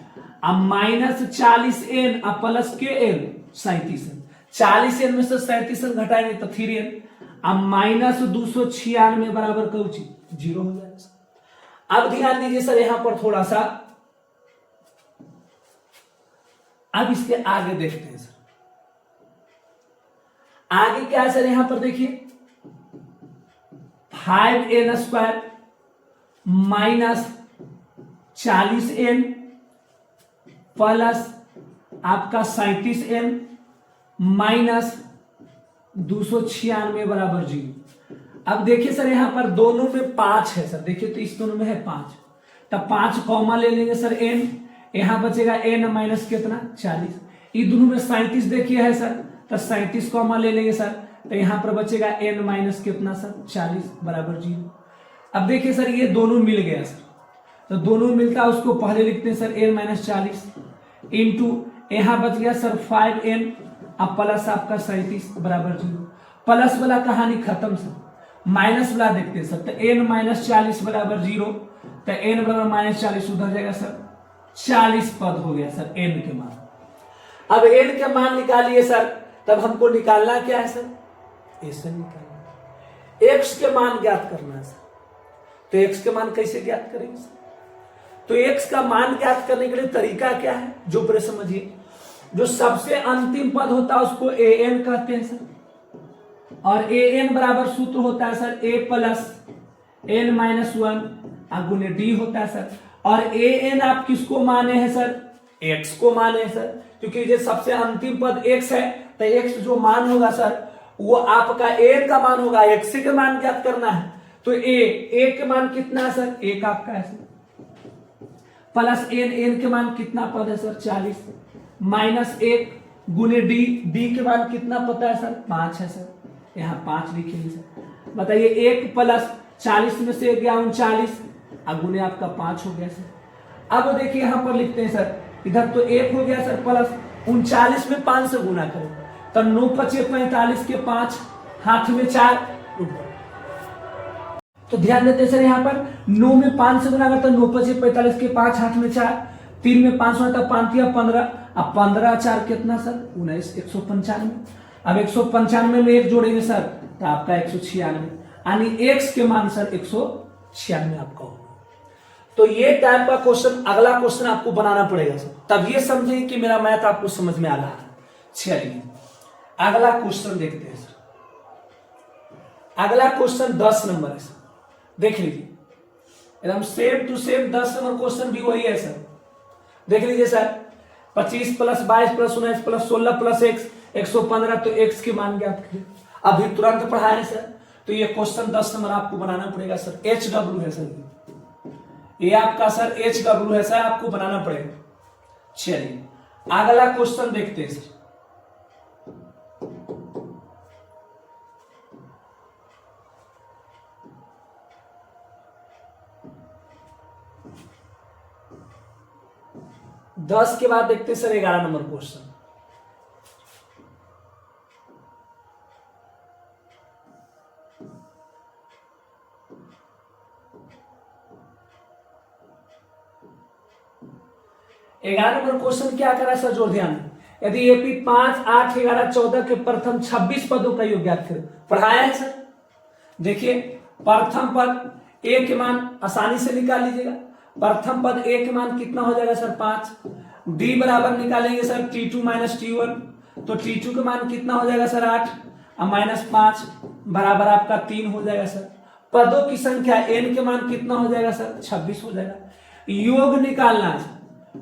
अब माइनस 40n अब प्लस kn 37n, 40n में से 37n घटाएंगे तो 3n, अब माइनस 296 बराबर कौची 0 हो जाएगा। अब ध्यान दीजिए सर यहां पर थोड़ा सा, अब इसके आगे देखते हैं सर, आगे क्या है सर, यहां पर देखिए 5n² माइनस 40n प्लस आपका 37n माइनस 296 बराबर 0। अब देखिए सर यहां पर दोनों में 5 है सर, देखिए तो इस दोनों में है 5, तब 5 कॉमा ले लेंगे सर n, यहां बचेगा n माइनस कितना 40, ये दोनों में 37 देखिए है सर, तो 37 कॉमा ले लेंगे सर, तो यहां पर बचेगा n माइनस कितना सर 40 बराबर 0। अब देखिए सर ये दोनों मिल गया सर, तो दोनों मिलता है उसको पहले लिखते हैं सर n माइनस 40 इंटू यहां बच गया सर 5n अब प्लस आपका 37 बराबर 0, प्लस वाला कहानी खत्म सर, माइनस वाला देखते हैं सर, तो n माइनस 40 बराबर 0, तो n बराबर माइनस 40 उधर जाएगा सर, 40 पद हो गया सर n के मान। अब n के मान निकालिए सर, तब हमको निकालना क्या है सर, ऐसे निकालना, x के मान ज्ञात करना है सर, तो x के मान कैसे ज्ञात करेंगे सर, तो x का मान ज्ञात करने के लिए तरीका क्या है, जो पूरे समझिए, जो सबसे अंतिम पद होता है उसको an कहते हैं सर, और an बराबर सूत्र होता है sir a plus n minus 1 गुने d होता है सर, और an आप किसको माने हैं सर, x को माने हैं सर, क्योंकि ये सबसे अंतिम पद x है, तो x जो मान होगा सर वो आपका n का मान होगा, x के मान ज्ञात करना है, तो a के मान कितना है सर 1 आपका है सर, प्लस n के मान कितना पद है सर 40, माइनस 1 गुने d के मान कितना पता है सर 5 है सर, यहाँ 5 लिखेंगे सर, बताइए 1 प्लस 40 में से 1 गया 39 गुने आपका 5 हो गया सर। अब देखिए यहां पर लिखते हैं सर, इधर तो 1 हो गया सर, प्लस 39 में 5 से गुना करें तो 9 पचे 45 के 5 हाथ में 4। तो ध्यान देते सर यहाँ पर 9 में 5 से गुना करता 9 पचे 45 के 5 हाथ में 4, 3 में 5 होता 5 या 15, अब 15 4 कितना सर 19, 195। अब 195 में 1 जोड़ेंगे सर तो आपका 196, यानी x के मान सर 196 आपका होगा। तो ये टाइप का क्वेश्चन, अगला क्वेश्चन आपको बनाना पड़ेगा सर, तब ये समझें कि मेरा मैथ आपको समझ में आ रहा है। चलिए अगला क्वेश्चन देखते हैं सर। अगला क्वेश्चन 10 नंबर है सर, देख लीजिए एकदम same to same 10 number question भी वही है सर। देख लीजिए sir 25 plus 22 plus 19 plus 16 plus x 115, तो x के मान ज्ञात करें। अभी तुरंत पढ़ाए सर, तो ये क्वेश्चन 10 नंबर आपको बनाना पड़ेगा सर। HW है सर, ये आपका सर HW है सर, आपको बनाना पड़ेगा। चलिए अगला क्वेश्चन देखते हैं सर। दस के बाद देखते हैं sir 11 number question. Number question क्या करा सर, जोर ध्यान। यदि एपी 5, 8, 11, 14 के प्रथम 26 पदों का योग ज्ञात करें। पढ़ाया है सर, देखिए प्रथम पद ए के मान आसानी से निकाल लीजिएगा। प्रथम पद ए के मान कितना हो जाएगा सर 5, डी बराबर निकालेंगे सर T2 माइनस T1, तो T2 का मान कितना हो जाएगा सर 8 और माइनस 5 बराबर आपका 3 हो जाएगा सर। पदों की संख्या n के मान कितना हो जाएगा सर 26 हो जाएगा। योग निकालना है,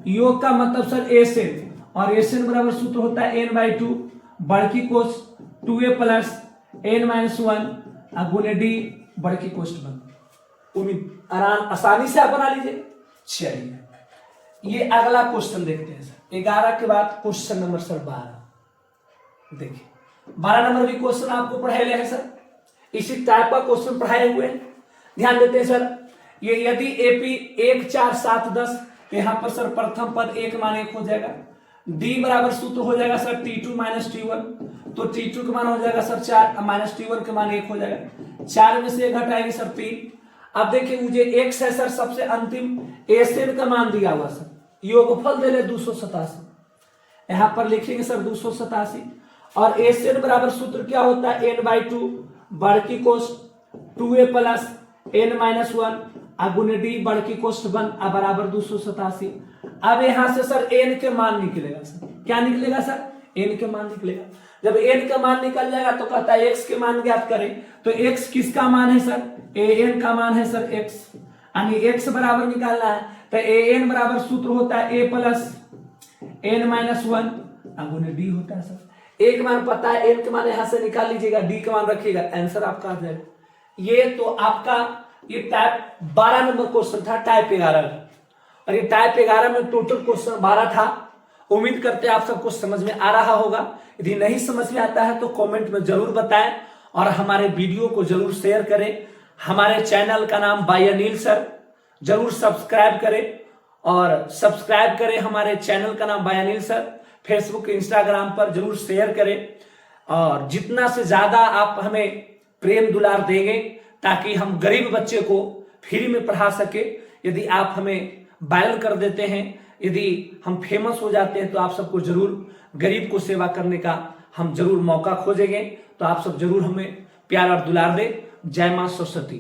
योग का मतलब सर एसएन, और एसएन बराबर सूत्र होता है n/2 बढ़ की कोष 2a प्लस n-1 गुने डी बढ़ की कोष्ठ 1। उम्मीद आसानी से आप बना लीजिए। चलिए ये अगला क्वेश्चन देखते हैं सर। 11 के बाद क्वेश्चन नंबर सर 12। देखिए 12 नंबर भी क्वेश्चन आपको पढ़ाए हैं सर, इसी टाइप का क्वेश्चन पढ़ाए हुए हैं। ध्यान देते हैं सर, ये यदि एपी 1, 4, 7, 10, तो यहां पर सर प्रथम पद 1 मान 1 हो जाएगा। डी बराबर सूत्र हो जाएगा सर T2 माइनस T1, तो T2 का मान हो जाएगा सर 4 माइनस T1 का मान 1 हो जाएगा। 4 में से 1 घटाएंगे सर 3। अब देखिए मुझे x है सर सबसे अंतिम, एसएन का मान दिया हुआ सर, योगफल दे ले 287, यहां पर लिखेंगे सर 287, और एसएन बराबर सूत्र क्या होता है n/2 बढ़ की कोष 2a प्लस n-1 गुने डी बढ़ की कोष्ठ 1 बराबर 287। अब यहां से सर n के मान निकलेगा सर, क्या निकलेगा सर n के मान निकलेगा। जब n का मान निकल जाएगा तो कहता है x के मान ज्ञात करें, तो x किसका मान है सर an का मान है सर x, यानी x बराबर निकालना है, तो an बराबर सूत्र होता है a प्लस n-1 गुने डी होता है सर। एक मान पता है, n के मान यहां से निकाल लीजिएगा, डी का मान रखिएगा, आंसर आपका आ जाएगा। ये तो आपका ये टाइप 12 नंबर क्वेश्चन था, टाइप 11, और ये टाइप 11 में टोटल क्वेश्चन 12 था। उम्मीद करते हैं आप सबको समझ में आ रहा होगा। यदि नहीं समझ में आता है तो कमेंट में जरूर बताएं, और हमारे वीडियो को जरूर शेयर करें। हमारे चैनल का नाम बाय अनिल सर, जरूर सब्सक्राइब करें, और सब्सक्राइब करें हमारे चैनल का नाम by Anil sir. Facebook Instagram पर जरूर शेयर करें, और जितना से ज्यादा आप हमें प्रेम दुलार देंगे ताकि हम गरीब बच्चे को फ्री में पढ़ा सके। यदि आप हमें वायरल कर देते हैं, यदि हम फेमस हो जाते हैं, तो आप सबको जरूर गरीब को सेवा करने का हम जरूर मौका खोजेंगे। तो आप सब जरूर हमें प्यार और दुलार दें। जय मां सरस्वती।